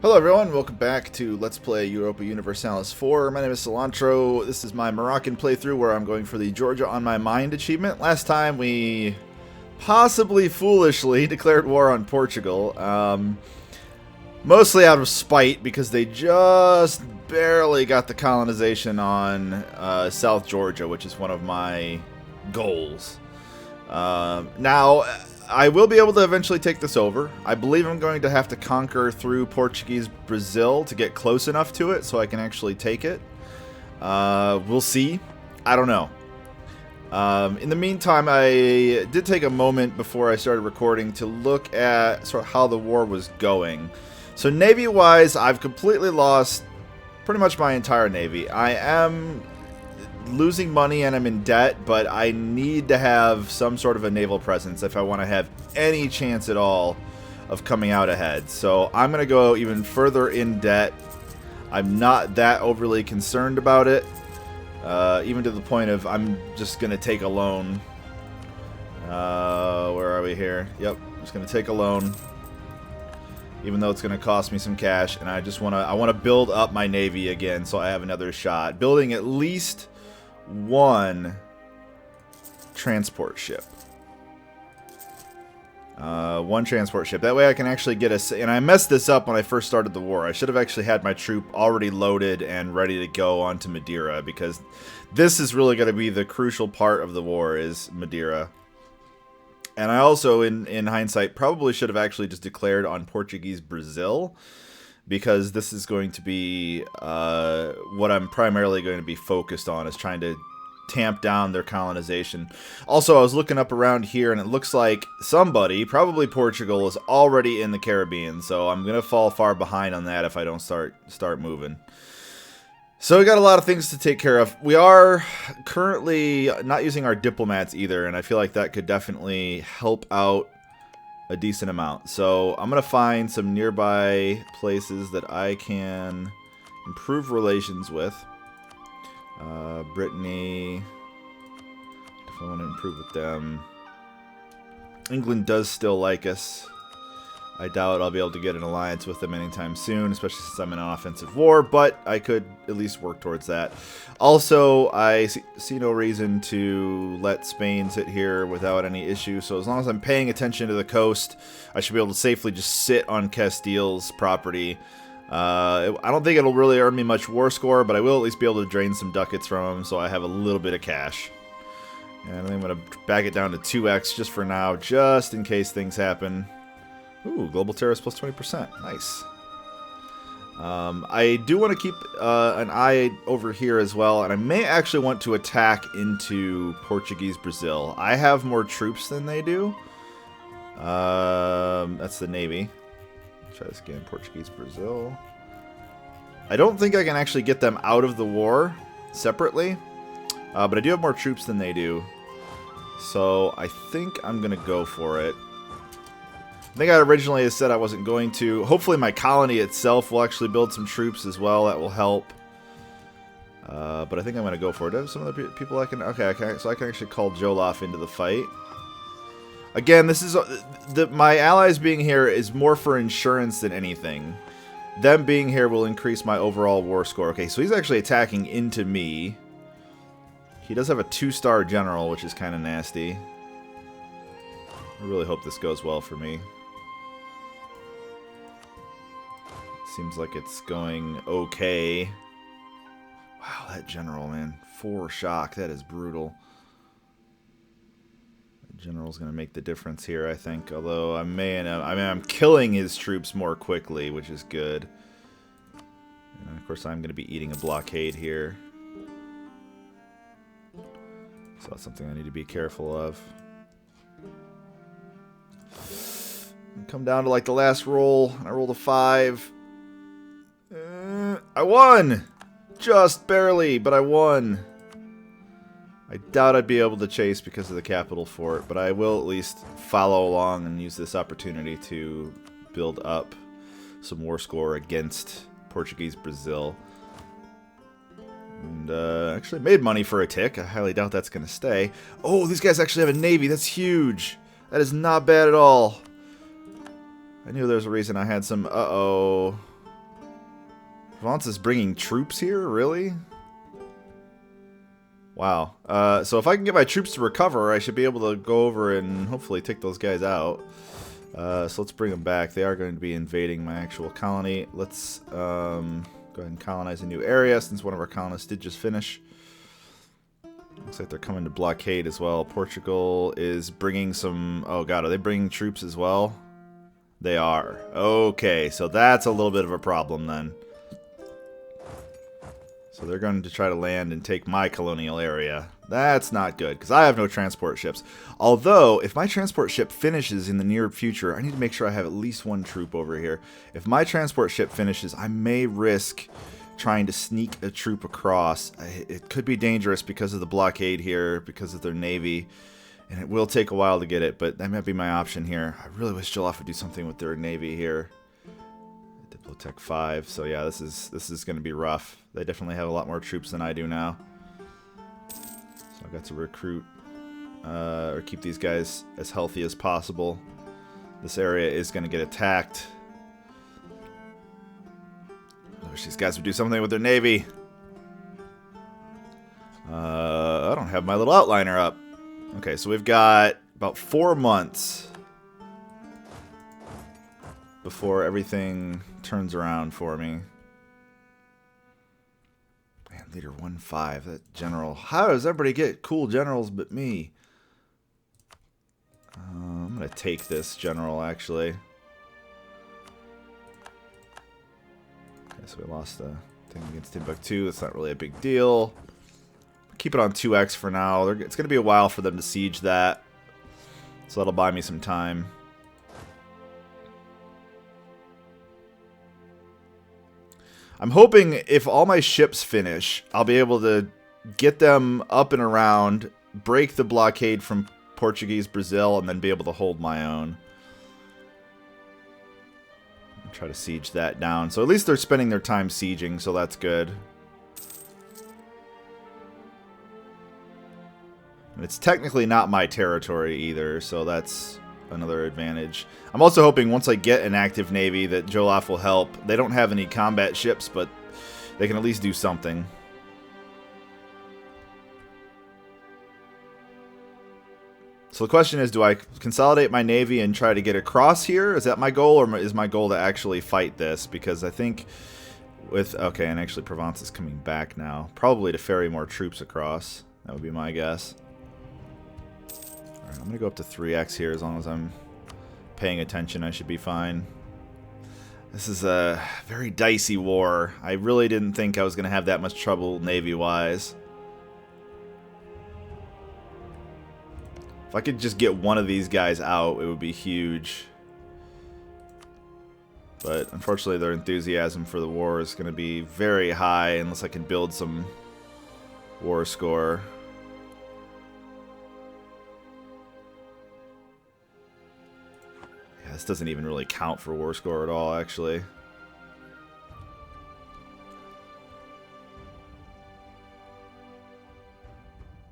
Hello everyone, welcome back to Let's Play Europa Universalis IV. My name is Cilantro. This is my Moroccan playthrough where I'm going for the Georgia on My Mind achievement. Last time we possibly foolishly declared war on Portugal. Mostly out of spite because they just barely got the colonization on South Georgia, which is one of my goals. Now, I will be able to eventually take this over. I believe I'm going to have to conquer through Portuguese Brazil to get close enough to it so I can actually take it. We'll see. I don't know. In the meantime, I did take a moment before I started recording to look at sort of how the war was going. So Navy-wise, I've completely lost pretty much my entire Navy. I am losing money and I'm in debt, but I need to have some sort of a naval presence if I want to have any chance at all of coming out ahead. So I'm going to go even further in debt. I'm not that overly concerned about it, even to the point of I'm just going to take a loan. Where are we here? Yep, I'm just going to take a loan, even though it's going to cost me some cash, and I want to build up my Navy again so I have another shot. Building at least one transport ship. One transport ship. That way I can actually get a... And I messed this up when I first started the war. I should have actually had my troop already loaded and ready to go onto Madeira, because this is really going to be the crucial part of the war, is Madeira. And I also, in hindsight, probably should have actually just declared on Portuguese Brazil, because this is going to be what I'm primarily going to be focused on, is trying to tamp down their colonization. Also, I was looking up around here, and it looks like somebody, probably Portugal, is already in the Caribbean, so I'm going to fall far behind on that if I don't start moving. So we got a lot of things to take care of. We are currently not using our diplomats either, and I feel like that could definitely help out a decent amount. So I'm going to find some nearby places that I can improve relations with. Brittany, definitely want to improve with them. England does still like us. I doubt I'll be able to get an alliance with them anytime soon, especially since I'm in an offensive war, but I could at least work towards that. Also, I see no reason to let Spain sit here without any issue, so as long as I'm paying attention to the coast, I should be able to safely just sit on Castile's property. I don't think it'll really earn me much war score, but I will at least be able to drain some ducats from him, so I have a little bit of cash. And I think I'm going to back it down to 2x just for now, just in case things happen. Ooh, global terrorist plus 20%. Nice. I do want to keep an eye over here as well, and I may actually want to attack into Portuguese Brazil. I have more troops than they do. That's the Navy. Try this again. Portuguese Brazil. I don't think I can actually get them out of the war separately, but I do have more troops than they do. So I think I'm going to go for it. I think I originally said I wasn't going to. Hopefully my colony itself will actually build some troops as well. That will help. But I think I'm going to go for it. Do I have some other people I can... Okay, so I can actually call Jolof into the fight. Again, this is... my allies being here is more for insurance than anything. Them being here will increase my overall war score. Okay, so he's actually attacking into me. He does have a 2-star general, which is kind of nasty. I really hope this goes well for me. Seems like it's going okay. Wow, that general, man. 4 shock. That is brutal. The general's going to make the difference here, I think. Although I'm killing his troops more quickly, which is good. And of course, I'm going to be eating a blockade here. So that's something I need to be careful of. Come down to like the last roll, and I rolled a 5. I won! Just barely, but I won. I doubt I'd be able to chase because of the capital fort, but I will at least follow along and use this opportunity to build up some war score against Portuguese Brazil. And actually made money for a tick. I highly doubt that's going to stay. Oh, these guys actually have a navy. That's huge. That is not bad at all. I knew there was a reason I had some... Uh-oh. Provence is bringing troops here? Really? Wow. So if I can get my troops to recover, I should be able to go over and hopefully take those guys out. So let's bring them back. They are going to be invading my actual colony. Let's go ahead and colonize a new area since one of our colonists did just finish. Looks like they're coming to blockade as well. Portugal is bringing some... Oh god, are they bringing troops as well? They are. Okay, so that's a little bit of a problem then. So they're going to try to land and take my colonial area. That's not good, because I have no transport ships. Although, if my transport ship finishes in the near future, I need to make sure I have at least one troop over here. If my transport ship finishes, I may risk trying to sneak a troop across. It could be dangerous because of the blockade here, because of their navy. And it will take a while to get it, but that might be my option here. I really wish Jollof would do something with their navy here. Diplotech 5, so yeah, this is going to be rough. They definitely have a lot more troops than I do now. So I got to recruit or keep these guys as healthy as possible. This area is going to get attacked. I wish these guys would do something with their navy. I don't have my little outliner up. Okay, so we've got about 4 months before everything turns around for me. Man, leader 1-5, that general. How does everybody get cool generals but me? I'm going to take this general, actually. Okay, so we lost the thing against Timbuktu. That's not really a big deal. Keep it on 2x for now. It's going to be a while for them to siege that. So that'll buy me some time. I'm hoping if all my ships finish, I'll be able to get them up and around, break the blockade from Portuguese Brazil, and then be able to hold my own. I'll try to siege that down. So at least they're spending their time sieging, so that's good. And it's technically not my territory either, so that's another advantage. I'm also hoping once I get an active navy that Jollof will help. They don't have any combat ships, but they can at least do something. So the question is, do I consolidate my navy and try to get across here? Is that my goal, or is my goal to actually fight this? Because I think with... Okay, and actually Provence is coming back now. Probably to ferry more troops across. That would be my guess. Alright, I'm going to go up to 3x here. As long as I'm paying attention, I should be fine. This is a very dicey war. I really didn't think I was going to have that much trouble navy-wise. If I could just get one of these guys out, it would be huge. But unfortunately, their enthusiasm for the war is going to be very high unless I can build some war score. Yeah, this doesn't even really count for war score at all, actually.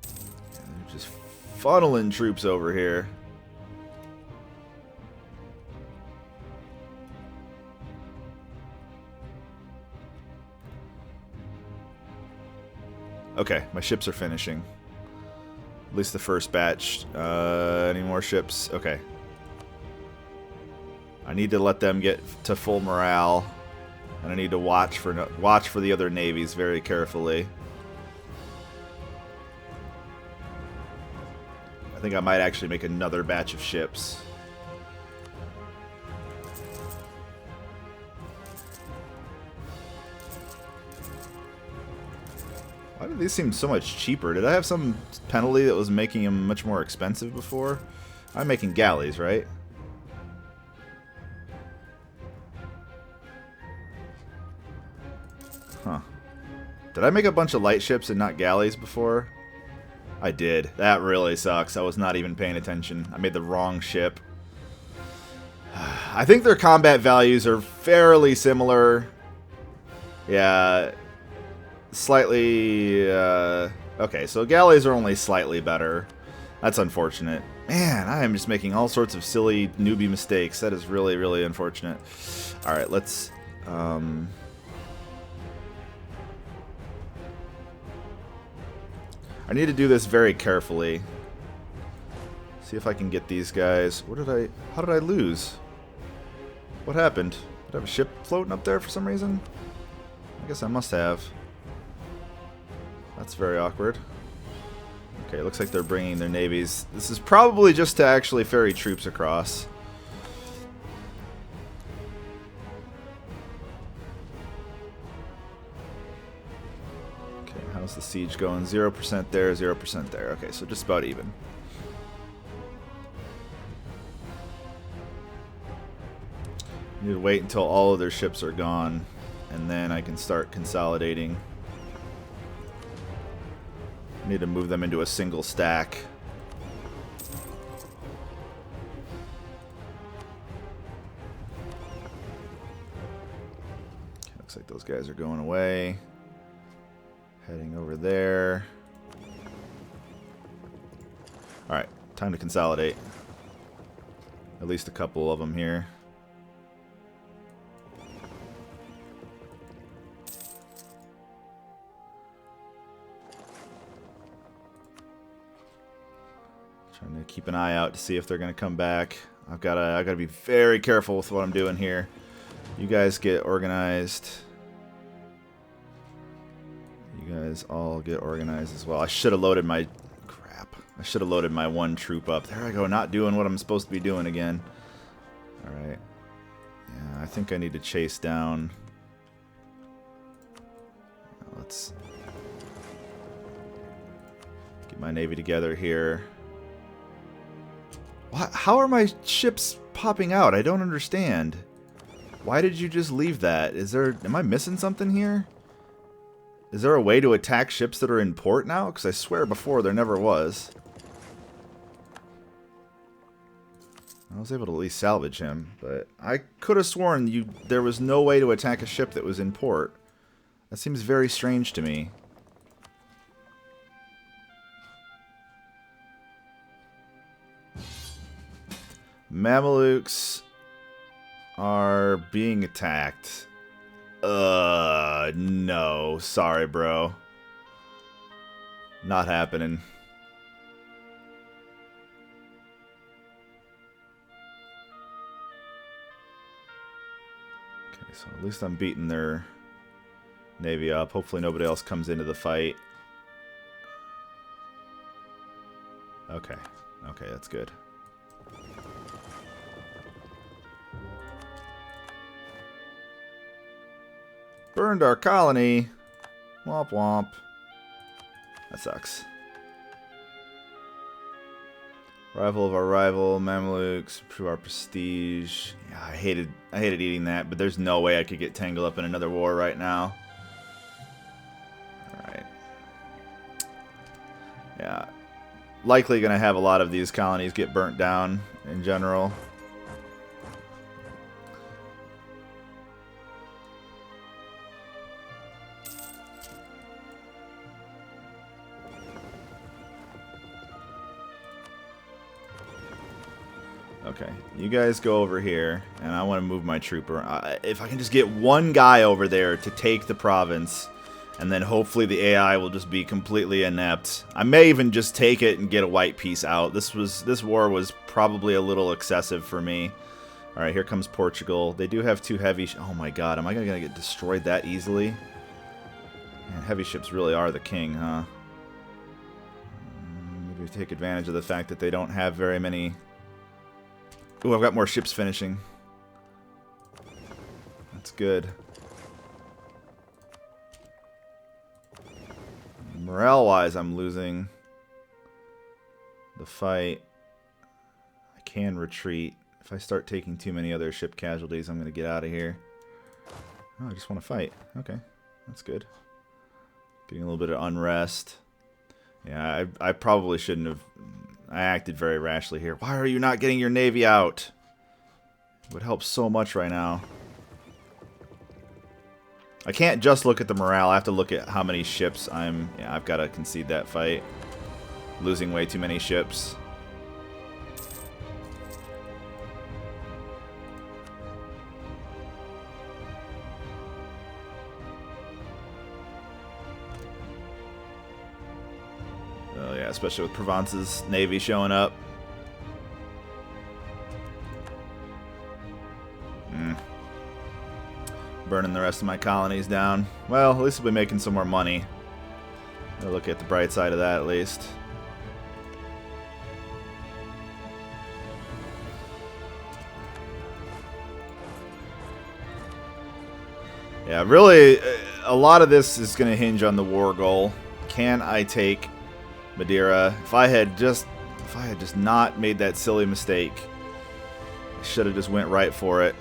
They're just funneling troops over here. Okay, my ships are finishing. At least the first batch. Any more ships? Okay. I need to let them get to full morale, and I need to watch for the other navies very carefully. I think I might actually make another batch of ships. Why do these seem so much cheaper? Did I have some penalty that was making them much more expensive before? I'm making galleys, right? Huh. Did I make a bunch of light ships and not galleys before? I did. That really sucks. I was not even paying attention. I made the wrong ship. I think their combat values are fairly similar. Yeah. Slightly... okay, so galleys are only slightly better. That's unfortunate. Man, I am just making all sorts of silly newbie mistakes. That is really, really unfortunate. Alright, let's... I need to do this very carefully. See if I can get these guys. How did I lose? What happened? Did I have a ship floating up there for some reason? I guess I must have. That's very awkward. Okay, looks like they're bringing their navies. This is probably just to actually ferry troops across. Okay, how's the siege going? 0% there, 0% there. Okay, so just about even. I need to wait until all of their ships are gone, and then I can start consolidating. I need to move them into a single stack. Okay, looks like those guys are going away. Heading over there. Alright, time to consolidate. At least a couple of them here. Trying to keep an eye out to see if they're going to come back. I gotta be very careful with what I'm doing here. You guys get organized. You guys all get organized as well. I should have loaded my... Crap. I should have loaded my one troop up. There I go, not doing what I'm supposed to be doing again. Alright. Yeah, I think I need to chase down. Let's get my navy together here. How are my ships popping out? I don't understand. Why did you just leave that? Am I missing something here? Is there a way to attack ships that are in port now? Because I swear before there never was. I was able to at least salvage him, but I could have sworn there was no way to attack a ship that was in port. That seems very strange to me. Mamelukes are being attacked. No. Sorry, bro. Not happening. Okay, so at least I'm beating their navy up. Hopefully nobody else comes into the fight. Okay. Okay, that's good. Burned our colony. Womp womp. That sucks. Rival of our rival, Mamelukes, improve our prestige. Yeah, I hated eating that, but there's no way I could get tangled up in another war right now. Alright. Yeah. Likely gonna have a lot of these colonies get burnt down in general. Okay, you guys go over here, and I want to move my trooper. If I can just get one guy over there to take the province, and then hopefully the AI will just be completely inept. I may even just take it and get a white piece out. This war was probably a little excessive for me. All right, here comes Portugal. They do have two heavy. Oh my God, am I gonna get destroyed that easily? Man, heavy ships really are the king, huh? Maybe take advantage of the fact that they don't have very many. Ooh, I've got more ships finishing. That's good. Morale-wise, I'm losing the fight. I can retreat. If I start taking too many other ship casualties, I'm going to get out of here. Oh, I just want to fight. Okay, that's good. Getting a little bit of unrest. Yeah, I probably shouldn't have... I acted very rashly here. Why are you not getting your navy out? It would help so much right now. I can't just look at the morale. I have to look at how many ships I'm... Yeah, I've got to concede that fight. Losing way too many ships. Yeah, especially with Provence's navy showing up. Burning the rest of my colonies down. Well, at least we'll be making some more money. I'll look at the bright side of that at least. Yeah, really, a lot of this is going to hinge on the war goal. Can I take Madeira? If I had just not made that silly mistake, I should have just went right for it.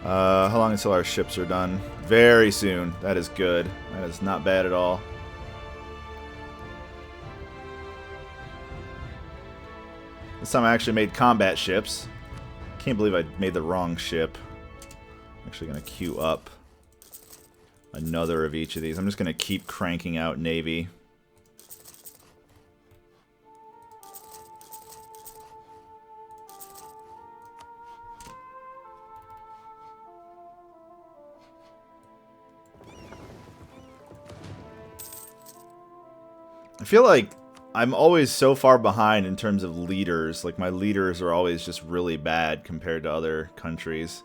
How long until our ships are done? Very soon. That is good. That is not bad at all. This time I actually made combat ships. Can't believe I made the wrong ship. I'm actually going to queue up another of each of these. I'm just going to keep cranking out navy. I feel like I'm always so far behind in terms of leaders. Like, my leaders are always just really bad compared to other countries.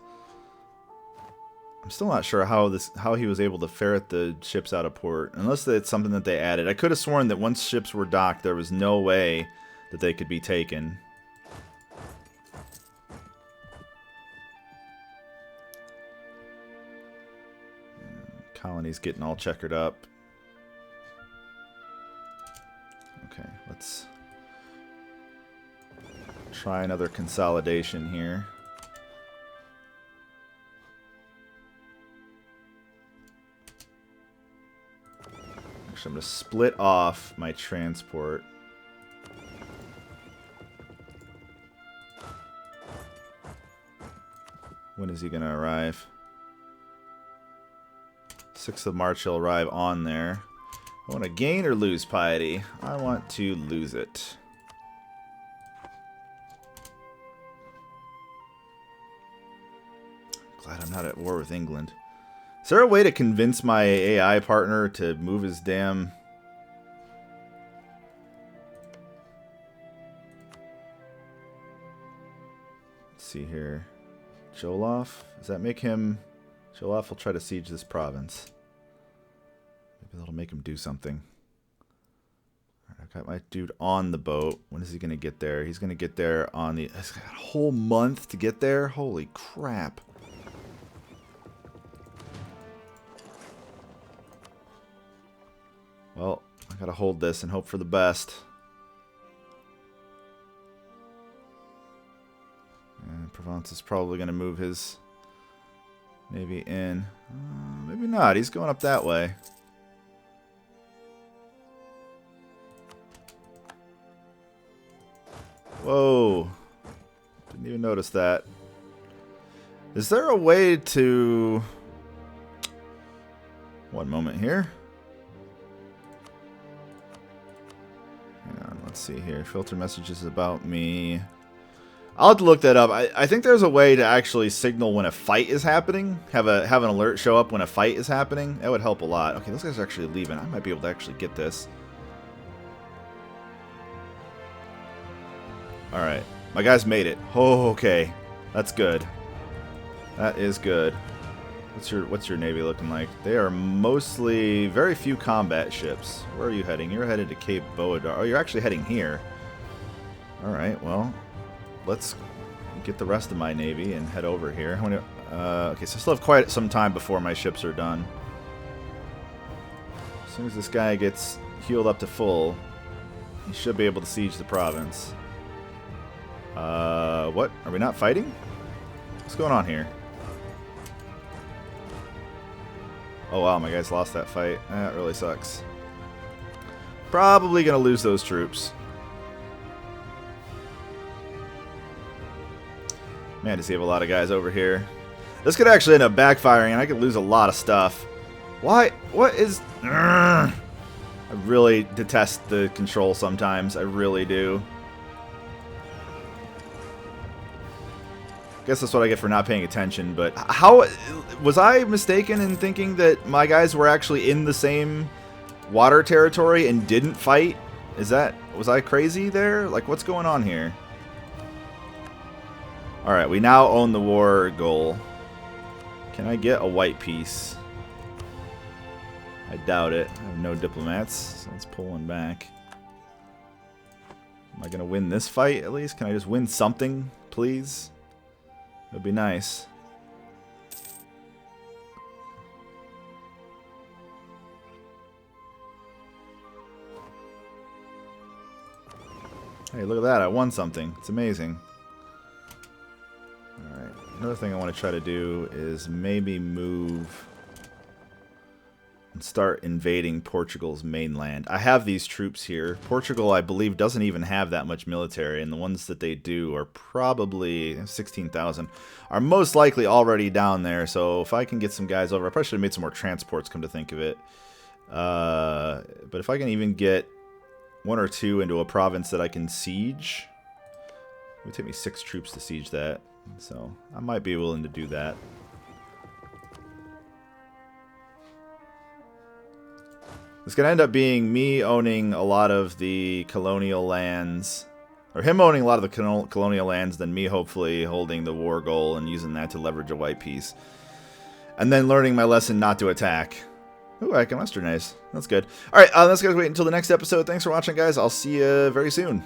I'm still not sure how he was able to ferret the ships out of port. Unless it's something that they added. I could have sworn that once ships were docked, there was no way that they could be taken. Colony's getting all checkered up. Okay, let's try another consolidation here. Actually, I'm going to split off my transport. When is he going to arrive? 6th of March he'll arrive on there. I want to gain or lose piety. I want to lose it. Glad I'm not at war with England. Is there a way to convince my AI partner to move his damn... Let's see here. Joloff? Does that make him... Joloff will try to siege this province. Maybe that'll make him do something. Alright, I've got my dude on the boat. When is he going to get there? He's going to get there on the... He's got a whole month to get there? Holy crap. Well, I gotta hold this and hope for the best. And Provence is probably gonna move his navy in. Maybe not. He's going up that way. Whoa. Didn't even notice that. Is there a way to... One moment here. Let's see here. Filter messages about me. I'll have to look that up. I think there's a way to actually signal when a fight is happening. Have an alert show up when a fight is happening. That would help a lot. Okay, those guys are actually leaving. I might be able to actually get this. Alright. My guys made it. Oh, okay. That's good. That is good. What's your navy looking like? They are mostly very few combat ships. Where are you heading? You're headed to Cape Boadar. Oh, you're actually heading here. Alright, well, let's get the rest of my navy and head over here. Okay, so I still have quite some time before my ships are done. As soon as this guy gets healed up to full, he should be able to siege the province. What? Are we not fighting? What's going on here? Oh wow, my guys lost that fight. That really sucks. Probably gonna lose those troops. Man, does he have a lot of guys over here. This could actually end up backfiring and I could lose a lot of stuff. Why? What is... Urgh. I really detest the control sometimes. I really do. Guess that's what I get for not paying attention, but how was I mistaken in thinking that my guys were actually in the same water territory and didn't fight? Was I crazy there? Like, what's going on here? Alright, we now own the war goal. Can I get a white piece? I doubt it. I have no diplomats, so let's pull one back. Am I going to win this fight at least? Can I just win something, please? That would be nice. Hey, look at that. I won something. It's amazing. Alright. Another thing I want to try to do is maybe move and start invading Portugal's mainland. I have these troops here. Portugal, I believe, doesn't even have that much military, and the ones that they do are probably 16,000. Are most likely already down there, so if I can get some guys over, I probably should have made some more transports, come to think of it. But if I can even get one or two into a province that I can siege, it would take me 6 troops to siege that, so I might be willing to do that. It's going to end up being me owning a lot of the colonial lands, or him owning a lot of the colonial lands, then me hopefully holding the war goal and using that to leverage a white piece. And then learning my lesson not to attack. Ooh, I can westernize. That's good. Alright, let's guys wait until the next episode. Thanks for watching, guys. I'll see you very soon.